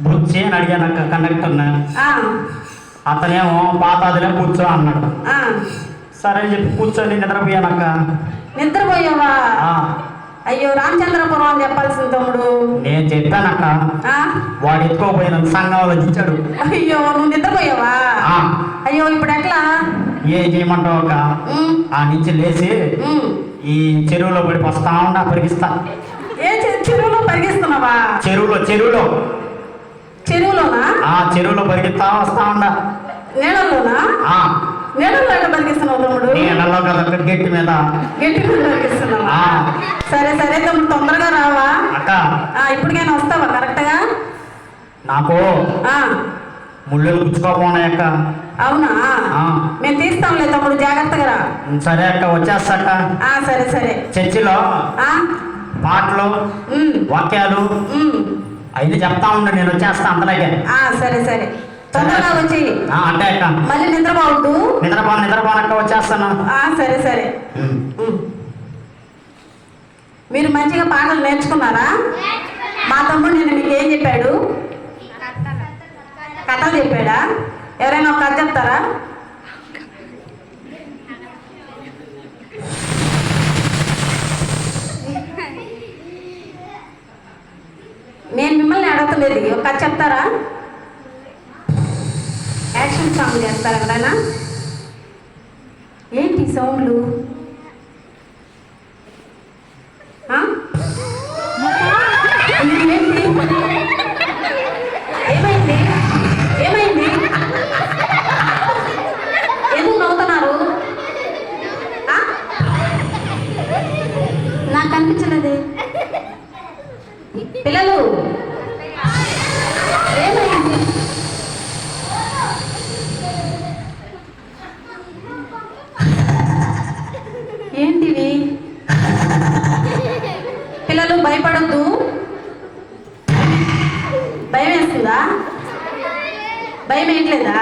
బుచ్చి అని అడిగాను అక్క కండక్టర్ని. అతనేమో పాతాదిలో కూర్చో అన్నాడు. సరే అని చెప్పి కూర్చొని నిద్రపోయానక్క. నిద్రపోయావా? అయ్యో రామచంద్రపురం అని చెప్పాల్సింది తమ్ముడు. నేను చెప్పానక్క. వాడు ఎత్తుకోపోయిన సంఘంలో ఇచ్చాడు. అయ్యో నువ్వు నిద్రపోయావా? అయ్యో ఇప్పుడు ఎట్లా? ఏం చేయమంటావు అక్క? ఆ నుంచి లేచి ఈ చెరువులో పడి వస్తా ఉండా పరిగిస్తా. ఏ చెరువులో పరిగిస్తున్నావా? చెరువులోనా? చెరువులో పరిగిస్తా వస్తా ఉండా. నీళ్ళలోనా? నీళ్ళలో ఎట్లా పరిగిస్తున్నావు తమ్ముడు? నీళ్ళలో కదా గట్టి మీద పరిగిస్తున్నావా? సరే సరే తమ్ముడు తొందరగా రావా అక్క. ఇప్పటికైనా వస్తావా కరెక్ట్ గా? నాకు ముళ్ళు గుచ్చుకోపోనాయక్క. అవునా? మేము తీస్తాంలే తమ్ముడు, జాగ్రత్తగా రా. సరే అక్క, వచ్చేస్తాక. సరే సరే. చర్చిలో పాటలు వాక్యాలు అయితే చెప్తా ఉండే, నేను వచ్చేస్తా అంతలాగే. సరే సరే తొందరగా వచ్చి. అంటే అక్క మళ్ళీ నిద్రపోవద్దు. నిద్రపోనక్క, వచ్చేస్తాను. సరే సరే. మీరు మంచిగా పాటలు నేర్చుకున్నారా? మా తమ్ముడు నేను మీకు ఏం చెప్పాడు? కథలు చెప్పాడా? ఎవరైనా ఒక కథ చెప్తారా? నేను మిమ్మల్ని అడగలేదు, ఒక కథ చెప్తారా? యాక్షన్ సాంగ్ చేస్తారా ఎవరైనా? ఏంటి సౌండ్లు? ఏంటి? ఏమైంది? ఏమైంది? ఎందుకు నవ్వుతున్నారు? నాకు అనిపించలేదే. పిల్లలు ఏమైంది? ఏంటివి? పిల్లలు భయపడద్దు. భయం వేస్తుందా? భయం ఏంట్లేదా?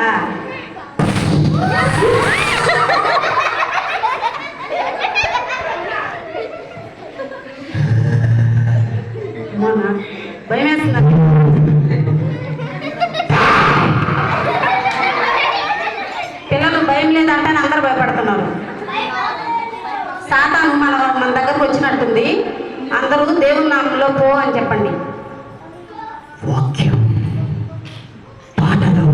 భయం వేస్తుందా? పిల్లలు భయం లేదంటే అందరూ భయపడుతున్నారు. సాతాను మన దగ్గరకు వచ్చినట్టుంది. అందరూ దేవుని నామంలో పో అని చెప్పండి. వాక్యం పాటలు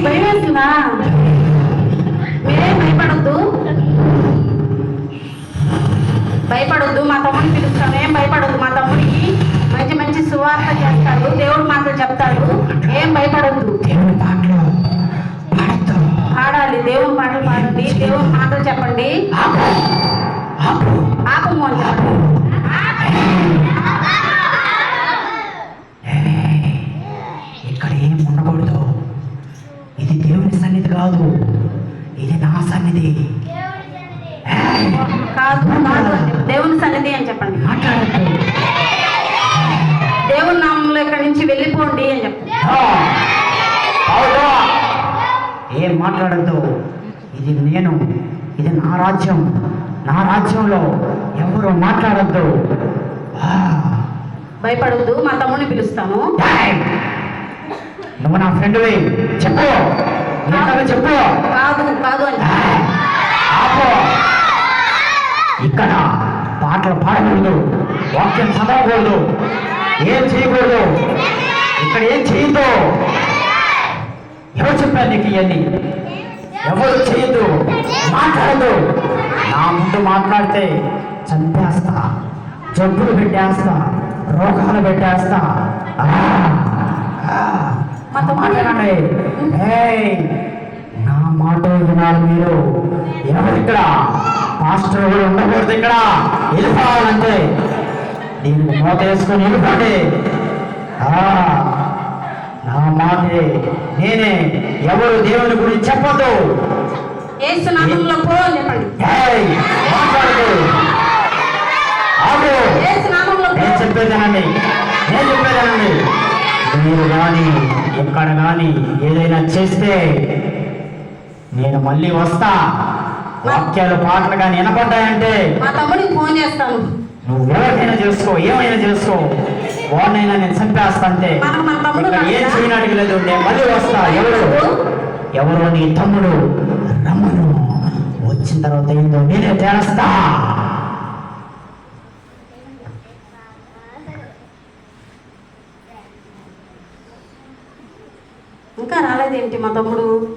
భయం వేస్తుందా? మీరేం భయపడొద్దు. భయపడొద్దు. మా తమ్ముడిని పిలుస్తాను. ఏం భయపడొద్దు. మా తమ్ముడికి మంచి మంచి సువార్త చేస్తాడు, దేవుడు మాటలు చెప్తాడు. ఏం భయపడొద్దు. పాడాలి, దేవుని పాటలు పాడండి, దేవుని మాటలు చెప్పండి. ఆపము అని చెప్పండి. ఇక్కడ ఏం ఉండకూడదు. ఇది దేవుని సన్నిధి కాదు, ఇది నా సన్నిధి. కాదు కాదు, దేవుని సన్నిధి అని చెప్పండి. మాట్లాడద్దు. దేవుని నామంలో ఇక్కడి నుంచి వెళ్ళిపోండి అని చెప్పండి. ఏం మాట్లాడద్దు. ఇది నేను, ఇది నా రాజ్యం. నా రాజ్యంలో ఎవరు మాట్లాడద్దు. భయపడద్దు. మా తమ్ముడిని పిలుస్తాను. నువ్వు నా ఫ్రెండ్వి, చెప్పు. చెప్పు. కాదు కాదు అని ఇక్కడ పాటలు పాడకూడదు, వాక్యం చదవకూడదు, ఏం చేయకూడదు. ఇక్కడ ఏం చేయొద్దు. ఎవరు చెప్పారు నీకు ఇవన్నీ? ఎవరు చేయొద్దు, మాట్లాడదు. నా ముందు మాట్లాడితే చంపేస్తా, జబ్బులు పెట్టేస్తా, రోగాలు పెట్టేస్తా. మాట్లాడండి. నా మాట వినాలి మీరు. ఎవరిక్కడ మాస్టర్ కూడా ఉండకూడదు. ఇక్కడ వెళ్ళిపోవాలంటే దీన్ని మూత వేసుకొని వెళ్ళిపోండి. నా మాటే, నేనే. ఎవరు దేవుని గురించి చెప్పదు. మాట్లాడదు. నేను చెప్పేదేనండి. నేను చెప్పేదానండి, మీరు కానీ ఎక్కడ కానీ ఏదైనా చేస్తే నేను మళ్ళీ వస్తా. వాక్యాలు పాటలు కానీ వినపడ్డాయంటే మా తమ్ముడికి ఫోన్ చేస్తాను. నువ్వు ఎవరికైనా చేసుకో, ఏమైనా చేసుకో, వాడినైనా నేను చంపేస్తా అంతే. మన తమ్ముడు ఇక్కడ ఏం రాలేదా? చేయడానికి లేదు, నేను మళ్ళీ వస్తా. ఎవరో నీ తమ్ముడు రమ్మను, వచ్చిన తర్వాత ఏందో నేనే తేలుస్తా. ఇంకా రాలేదేంటి మా తమ్ముడు?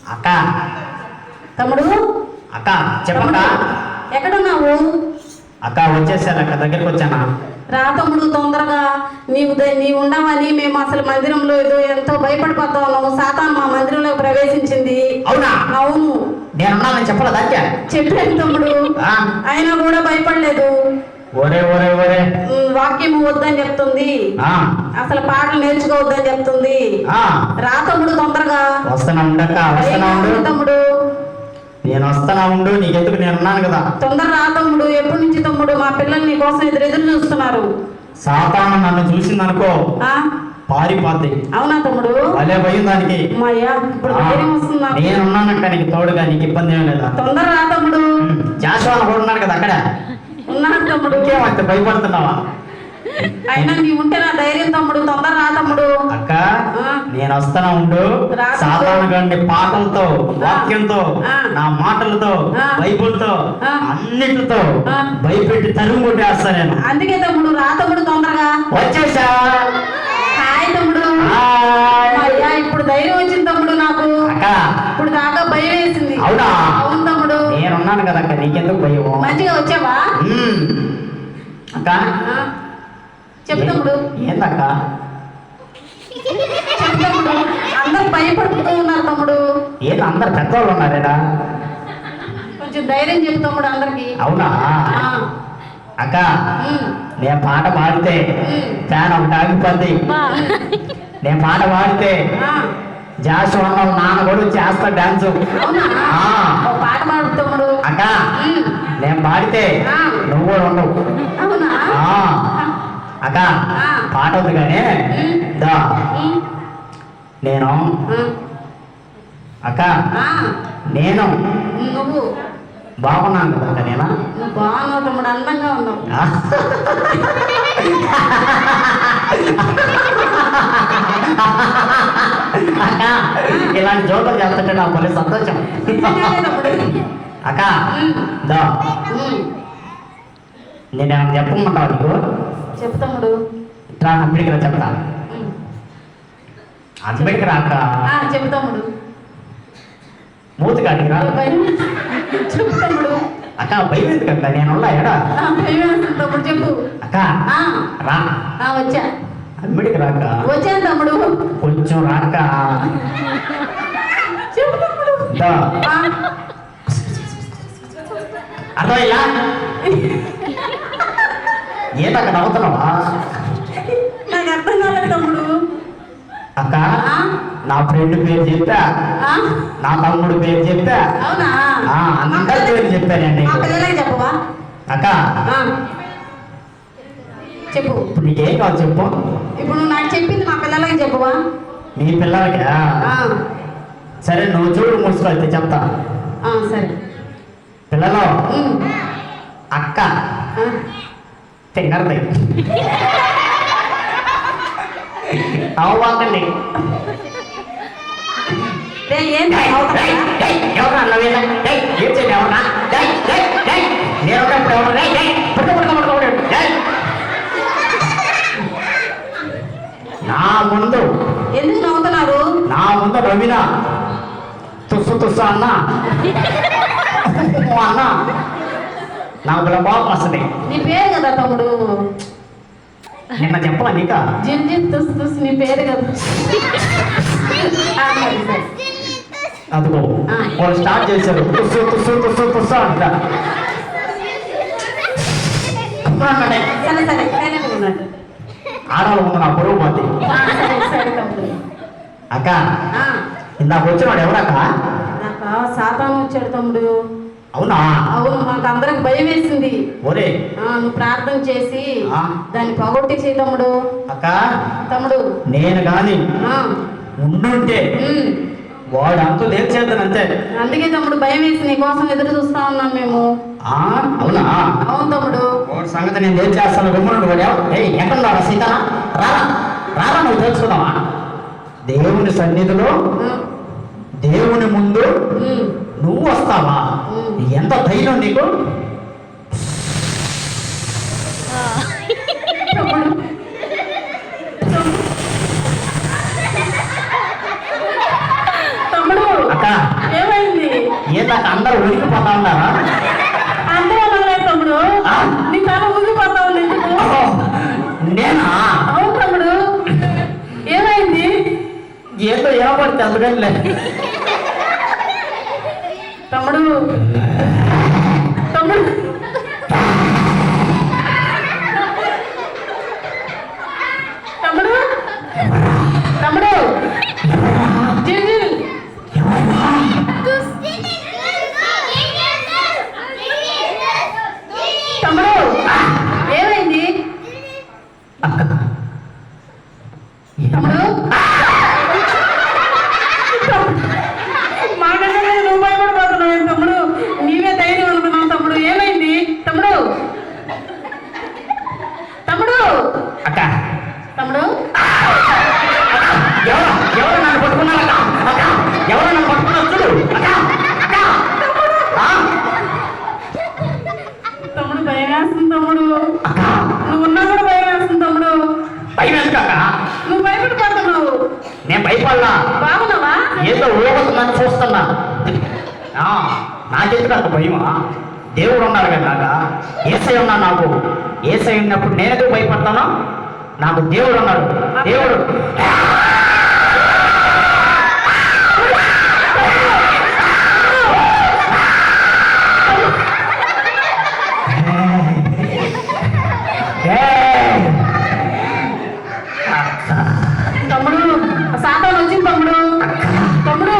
అక్క తమ్ముడు అక్క చెప్పక్క. ఎక్కడున్నావు? అక్క వచ్చేసాను అక్క, దగ్గరికి వచ్చానా? రా తమ్ముడు తొందరగా. నీవు ఉండవని మేము అసలు మందిరంలో ఏదో ఎంతో భయపడిపోతా ఉన్నాము. సాతాను మా మందిరంలో ప్రవేశించింది. అవునా? అవును. నేనున్నానని చెప్పలేదు అక్క. చెప్పాను తమ్ముడు, ఆ? అయినా కూడా భయపడలేదు. ఒరే ఒరే ఒరే వాక్యం వద్దని చెప్తుంది, ఆ, అసలు పాటలు నేర్చుకోవద్దని చెప్తుంది. ఆ, రా తమ్ముడు తొందరగా. వస్తున్నా ఉండక్క, వస్తున్నా ఉండు. తమ్ముడు నేను వస్తున్నా ఉండు, నీకెందుకు, నేనున్నాను కదా. తొందర రా తమ్ముడు. ఎప్పటి నుంచి తమ్ముడు? మా పిల్లలు నీ కోసం ఎదురు చూస్తున్నారు. సాతాను నన్ను చూసిందనుకో ఆ పారిపోద్ది. అవునా తమ్ముడు? భలే భయం దానికి. అమ్మయ్యా, ఇప్పుడు ధైర్యం వస్తుంది నాకు. నేనున్నానక్క, నీకు తోడుగా, నీకు ఇబ్బంది ఏం లేదా. తొందర రా తమ్ముడు. జాషువా కూడా ఉన్నాడు కదా అక్కడ. ఉన్నాడు తమ్ముడు. ఇంకేమంత భయపడుతున్నావా? అయినా నీ ఉంటే నా ధైర్యం తమ్ముడు. తొందర రా తమ్ముడు. అక్క ఆ. నేను వస్తాను ఉండు. రా తమ్ముడు. సాతాను గాని పాటలతో, వాక్యంతో, ఆ. నా మాటలతో, ఆ. బైబుల్తో, ఆ. అన్నిటితో ఆ. భయపెట్టి తరుము కొట్టేస్తా నేను. అందుకే తమ్ముడు రా తమ్ముడు తొందరగా. వచ్చేసా. హాయ్ తమ్ముడు. హాయ్. అయ్యా, ఇప్పుడు ధైర్యం వచ్చింది తమ్ముడు నాకు. అక్క ఇప్పుడు దాకా భయం వేసింది. అవునా? అవును తమ్ముడు. నేనున్నాను కదా అక్క, నీకెందుకు భయం? మంచిగా వచ్చావా? ఉమ్. అక్క ఆ. చెప్పు తమ్ముడు. ఏందక్క? చెప్పు తమ్ముడు. అందరూ భయపడుతూ ఉన్నారు తమ్ముడు. ఏంది అందరు పెద్దవాళ్ళు ఉన్నారేడా? కొంచెం ధైర్యం చెప్పు తమ్ముడు అందరికి. అవునా? ఆ. అక్క ఉమ్. నేను పాట పాడితే ఫ్యాన్ ఒకటి ఆగిపోద్ది. నేను పాట పాడితే ఆ. జాషువా అన్న నాన్న కూడా చేస్తా డాన్స్. అవునా? ఆ. ఓ పాట పాడు తమ్ముడు. అక్క ఉమ్. నేను పాడితే ఆ. నువ్వు కూడా ఉండవు. అవునా? ఆ. అక్క ఆ. పాట ఉంది కానీ దా ఉమ్. నేను ఉమ్. అక్క ఆ. నేను నువ్వు బాగున్నాను కదా అక్క నేను. నువ్వు బాగున్నావు తమ్ముడు, అందంగా ఉన్నావు. ఆ. అక్క ఇలాంటి జోకులు చేస్తుంటే నాకు భలే సంతోషం. నిజంగానే తమ్ముడు. అక్క ఉమ్. దా ఉమ్. నేనేమన్నా చెప్పమంటావు నీకు? చెప్పు తమ్ముడు. ఇట్లా అంబేద్కర్ చెప్తా. ఉమ్. అంబేద్కర్ అక్క ఆ, చెప్పు తమ్ముడు. మూతి కాడికి రా. భయం. చెప్పు తమ్ముడు. అక్క భయం ఎందుకు అక్క, నేనున్నా ఎడా. ఆ, భయం వేస్తుంది తమ్ముడు, చెప్పు. అక్క ఆ. రా. ఆ, వచ్చా. అంబేద్కర్ అక్క వచ్చాను తమ్ముడు. కొంచెం రాక. చెప్పు తమ్ముడు. దా ఆ. అర్థమయ్యా? ఏంటక్క నవ్వుతున్నావా? నాకు అర్థం కాలేదు తమ్ముడు. అక్క ఆ? నా ఫ్రెండ్ పేరు చెప్పా, ఆ? నా తమ్ముడు పేరు చెప్పా, అవునా? అందరి పేరు చెప్పానండి. మా పిల్లలకి చెప్పవా? అక్క ఆ. చెప్పు. ఇప్పుడు నీకేం కావాలి చెప్పు. ఇప్పుడు నువ్వు నాకు చెప్పింది మా పిల్లలకి చెప్పవా? నీ పిల్లలకి ఆ. సరే నువ్వు చూడు మూసుకో అయితే చెప్తా. ఆ, సరే. పిల్లలు ఉమ్. అక్క ఆ. తింగరది అవ్వకండి. రేయ్, ఏంటి అవుతావా? ఎవరు అన్నవేనా? ఏం చేయండి ఎవరన్నా? నేను ఉన్నప్పుడు ఎవరు? నా ముందు ఎందుకు నవ్వుతున్నారు? నా ముందు రవినా తుస్సు తుస్సు అన్న అన్న నాకు bila బాగా వస్తుంది. నీ పేరు కదా తమ్ముడు. నిన్న చెప్పలా నీకా? జిన్ జిన్ తుస్ తుస్ నీ పేరు కదా. ఆ, సరే, సరే. అదిగో వాళ్ళు స్టార్ట్ చేశారు తుస్సు తుస్సు తుస్సు తుస్సు అంట. సరే సరే సైలెంట్గా ఉన్నాడు. ఆడవాళ్ళు ముందు నా పొరుగు పోతే. ఆ, సరే సరే తమ్ముడు. అక్క ఆ, ఇందాక వచ్చినాడు ఎవరక్క? నాకు సాతాను వచ్చాడు తమ్ముడు. అవునా? అవును, మాకు అందరికి భయం వేసింది. ఒరే నువ్వు ప్రార్థన చేసి ఆ. దాన్ని పగొట్టేసి తమ్ముడు. అక్క, తమ్ముడు నేను కానీ ఆ, ఉండుంటే ఉమ్. వాడు అంతు లేచేద్దాను అంతే. అందుకే తమ్ముడు భయం వేసి నీ కోసం ఎదురు చూస్తా ఉన్నాం మేము. అవునా? అవును తమ్ముడు. వాడి సంగతి నేను తేల్చేస్తాను. గమ్మునుండి వాడు ఎక్కడున్నాడా? సీత రారా రారా, నువ్వు తెలుసుకున్నావా? దేవుని సన్నిధిలో ఆ, దేవుని ముందు ఉమ్. నువ్వు వస్తావా? ఎంత ధైర్యం నీకు? తమ్ముడు తమ్ముడు అక్క, ఏమైంది? ఏంటక్క అందరూ ఉనికిపోతా ఉన్నారా? అందరూ అనలేదు తమ్ముడు. ఆ? నీ తల ఊగిపోతా ఉంది ఎందుకు? ఓహో, నేనా? అవును తమ్ముడు, ఏమైంది? ఏదో ఏమపడితే అందుకని తమ్ముడు తమ్ముడు తమ్ముడు తమ్ముడు జిల్ జిల్. తమ్ముడు ఏమైంది? తమ్ముడు మాకన్నా నువ్వు భయపడిపోతున్నావు తమ్ముడు. నీవే ధైర్యం అనుకున్నావు తమ్ముడు. ఏమైంది తమ్ముడు? తమ్ముడు అక్క, తమ్ముడు ఎవరు ఎవరు నన్ను పట్టుకున్నారక్క? అక్క, ఎవరు నన్ను పట్టుకున్నారు చూడు. అక్క, అక్క, ఆ? తమ్ముడు భయం వేస్తుంది తమ్ముడు. అక్క, నువ్వు ఉన్నా కూడా భయం వేస్తుంది తమ్ముడు. భయం ఎందుకు అక్క? నువ్వు భయపడిపోతున్నావు. నేను భయపడలా, బాగున్నావా? ఏదో ఊగుతుందని చూస్తున్నా. నాకెందుకు అంత భయమా? దేవుడు ఉన్నాడు కదా నాక, ఏసై ఉన్నాడు నాకు. ఏసై ఉన్నప్పుడు నేనెందుకు భయపడతాను? నాకు దేవుడు ఉన్నాడు. దేవుడు తమ్ముడు సాతాను వచ్చింది తమ్ముడు. తమ్ముడు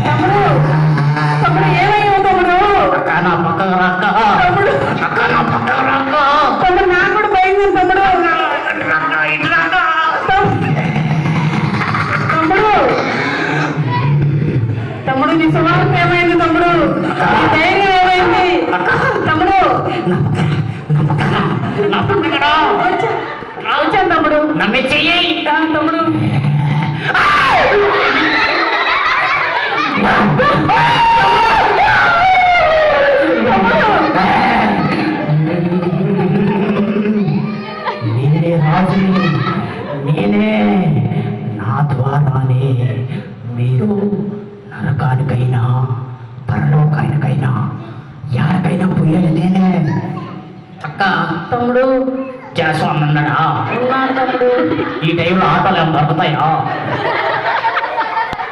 తమ్ముడు తమ్ముడు ఏమయ్యావు తమ్ముడు? అక్క, నా పక్కన రాక. తమ్ముడు అక్క, నా పక్కన రాక. తమ్ముడు నాకు కూడా భయం ఉంది తమ్ముడు. తమ్ముడు తమ్ముడు నీ స్వభావం ఏమైంది తమ్ముడు? నీ ధైర్యం ఏమైంది తమ్ముడు? నా పక్కన రా. వచ్చాను తమ్ముడు. నన్ను చెయ్యి తమ్ముడు నేనే రాజుని, నేనే. నా ద్వారానే మీరు నరకానికైనా పరలోకానికైనా ఎవరికైనా పోయేది నేనే. అక్క, తమ్ముడు చేస్తాను అన్నాడా? ఉన్నాడు తమ్ముడు. ఈ టైంలో ఆటోలు ఏమైనా దొరుకుతాయా?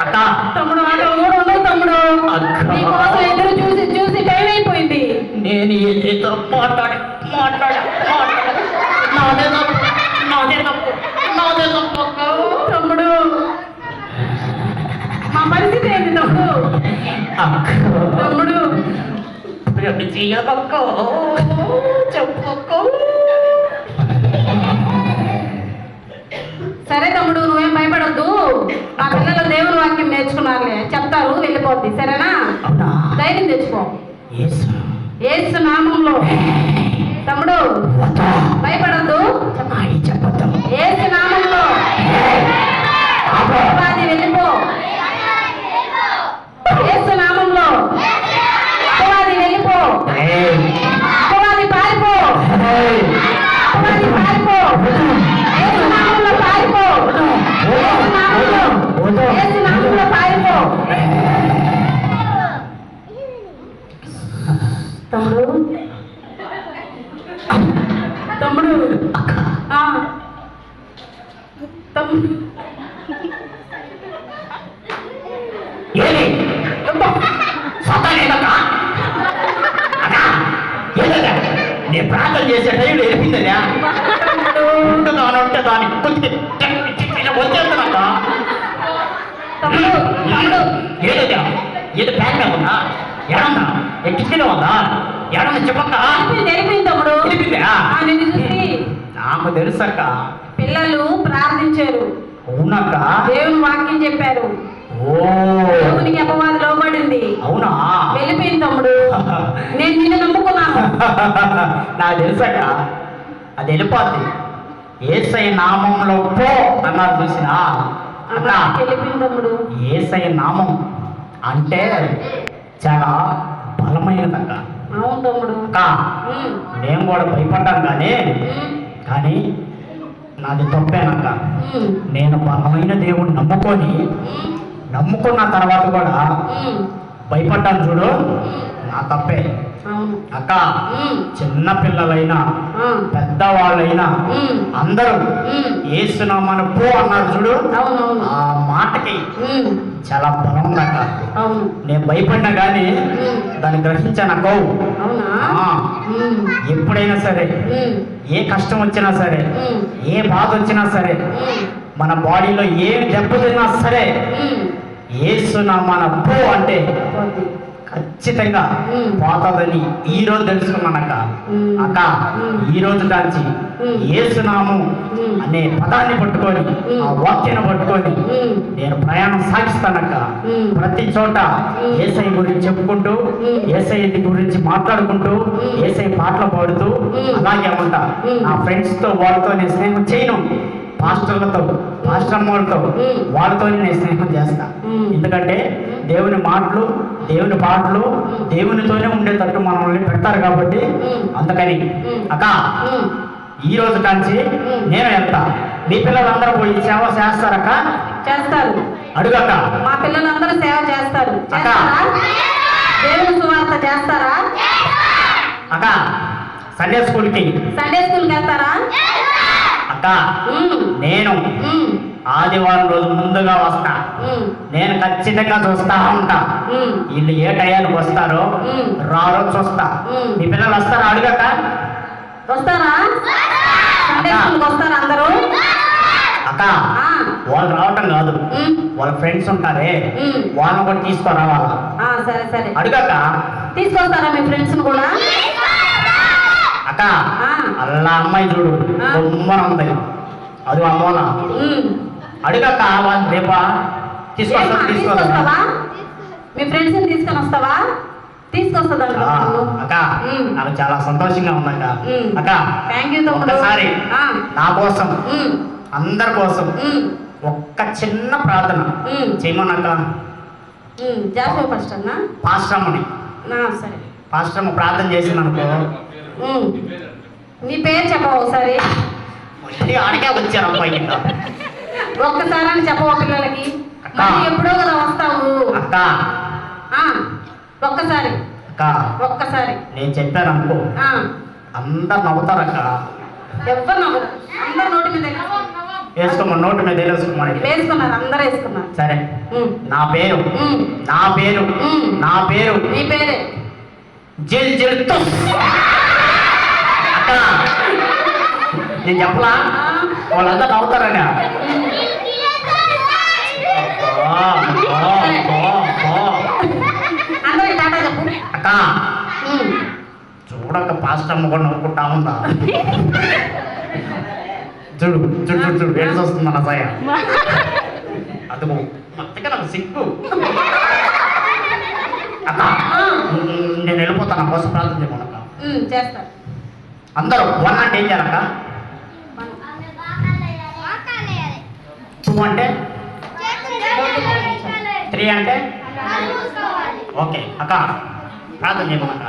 అక్క, తమ్ముడు ఆటలు కూడా ఉండవు తమ్ముడు. అక్క. నీకోసం ఎదురు చూసి చూసి టైం అయిపోయింది. నేను ఏదో మాట్లాడే నాదే తప్పు అక్క. తమ్ముడు మా పరిస్థితి ఏంటి తమ్ముడు? అక్క, తమ్ముడు ఇప్పుడు చెయ్యదక్క, చెప్పక్క. సరే తమ్ముడు, నువ్వేం భయపడొద్దు. మా పిల్లలు దేవుని వాక్యం నేర్చుకున్నారులే, చెప్తారు, వెళ్ళిపోద్ది. సరేనా? అవునా? ధైర్యం తెచ్చుకో. యేసు యేసు నామంలో. తమ్ముడు భయపడొద్దు. చెప్పద్దు. యేసు నామంలో అపవాది వెళ్ళిపో. యేసు నామంలో అపవాది వెళ్ళిపో. అపవాది పారిపో. అపవాది పారిపో. యేసు నామంలో పారిపో. యేసు నామంలో, యేసు నామంలో పారిపో. తమ్ముడు తమ్ముడు తమ్ముడు ఏది సతానేదక్క? ఏదక్క? నేను ప్రార్థన చేసే టైంలో వెళ్ళిపోయిందయ్యా. ఉంటే దాన్ని వచ్చేస్తానక్క. తమ్ముడు తమ్ముడు ఏదయ్యా? ఏదో ప్యాక్ ఉన్నా ఎడందా ఎక్కించుకునే ఉందా ఎడంద చెప్పక్క తెలిపింది తమ్ముడు. తెలిపిందా నిన్ను చూసి నాకు తెలుసక్క. పిల్లలు ప్రార్థించారు, అవునక్క. దేవుని వాక్యం చెప్పారు, ఓ దేవునికి అపవాది లోబడింది. అవునా వెళ్ళిపోయింది తమ్ముడు. నేను నిన్ను నమ్ముకున్నాను. నాకు తెలుసక్క. అది వెళ్ళిపోద్ది. యేసయ్య నామంలో పో అన్నారు చూసినా అక్క. వెళ్ళిపోయింది తమ్ముడు. యేసయ్య నామం అంటే చాలా బలమైనదక్క. అవును తమ్ముడు. అక్క నేను కూడా భయపడ్డాను కానీ నాది తప్పేనక్క. నేను బలమైన దేవుణ్ణి నమ్ముకున్న తర్వాత కూడా భయపడ్డాను చూడు, నా తప్పే అక్క. చిన్న పిల్లలైనా పెద్దవాళ్ళైనా అందరూ ఏసునామను పో అన్నారు చూడు, ఆ మాటకి చాలా బలం ఉందక్క. నేను భయపడినా కానీ దాన్ని గ్రహించాను అక్క. ఎప్పుడైనా సరే ఏ కష్టం వచ్చినా సరే ఏ బాధ వచ్చినా సరే మన బాడీలో ఏ దెబ్బతిన్నా సరే ఏసునామన పో అంటే ఖచ్చితంగా పోతుందని ఈ రోజు తెలుసుకున్నానక్క. అక్క ఈ రోజు దాచి ఏసునామం అనే పదాన్ని పట్టుకొని ఆ వాక్యాన్ని పట్టుకొని నేను ప్రయాణం సాగిస్తానక్క. ప్రతి చోట యేసయ్య గురించి చెప్పుకుంటూ యేసయ్య గురించి మాట్లాడుకుంటూ యేసయ్య పాటలు పాడుతూ అలాగే ఉంటా. నా ఫ్రెండ్స్ తో వాళ్ళతో నేను స్నేహం చేయను, పాస్టర్లతో పాస్టర్మ్మలతో వాళ్ళతో నేను స్నేహం చేస్తా. ఎందుకంటే దేవుని మాటలు దేవుని పాటలు దేవునితోనే ఉండేటట్టు మనల్ని పెడతారు కాబట్టి అందుకని అక్క ఈ రోజు కాంచి నేను వెళ్తా. మీ పిల్లలందరూ పోయి సేవ చేస్తారక్క? చేస్తారు. అడుగక్క. మా పిల్లలందరూ సేవ చేస్తారు. అక్క దేవుని సువార్త చేస్తారా? అక్క సండే స్కూల్కి వెళ్తారా? అక్క నేను ఆదివారం రోజు ముందుగా వస్తా. నేను ఖచ్చితంగా చూస్తా ఉంటా వీళ్ళు ఏ టయానికి వస్తారో రారో చూస్తా. మీ పిల్లలు వస్తారా? అడుగక్క. వస్తారా? వస్తారా అందరూ? అక్క వాళ్ళు రావటం కాదు, వాళ్ళ ఫ్రెండ్స్ ఉంటారే వాళ్ళని కూడా తీసుకురావాలా? సరే సరే. అడుగక్క. తీసుకొస్తారా మీ ఫ్రెండ్స్ కూడా? అక్క అల్లా అమ్మాయి చూడు బొమ్మన ఉంది, అది అమ్మోనా. అడుగక్క. వాళ్ళు రేపా తీసుకొస్తావా? మీ ఫ్రెండ్స్ తీసుకొని వస్తావా? తీసుకొస్తా అక్క. నాకు చాలా సంతోషంగా ఉందక్క. అక్క ఒక్కసారి నా కోసం అందరి కోసం ఒక్క చిన్న ప్రార్థన చేయమన్నాక. పాస్టమ్మని సరే పాస్టమ్మ ప్రార్థన చేసిందనుకో. నీ పేరు చెప్పవా ఒకసారి? ఆడికే వచ్చాను అమ్మాయి. ఒక్కసారి అని చెప్పవా పిల్లలకి? ఎప్పుడో కదా వస్తావు అక్క. ఒక్కసారి అక్క ఒక్కసారి నేను చెప్పాను అనుకో అందరు నవ్వుతారక్క. ఎవరు నవ్వరు, అందరు నోటి మీద వేసుకోమని నోటి మీద వేసుకోమని వేసుకున్నారు, అందరూ వేసుకున్నారు. సరే నా పేరు నా పేరు నా పేరు నీ పేరే జిల్ జిల్ అక్క. నేను చెప్పలా వాళ్ళందరూ నవ్వుతారని. అక్క చూడక పాస్టమ్మ కూడా నవ్వుకుంటా ఉందా? చూడు చూడు చూడు చూడు వేసి వస్తుంది అన్న సాయ. అదిగో మొత్తగా నాకు సిగ్గు. అక్క నేను వెళ్ళిపోతాను, నా కోసం ప్రార్థన చేయమనక్క. చేస్తారు అందరూ. 1 అంటే ఏం చేయాలక్క? 2 అంటే 3 అంటే ఓకే. అక్క ప్రార్థన చేయమనక్క.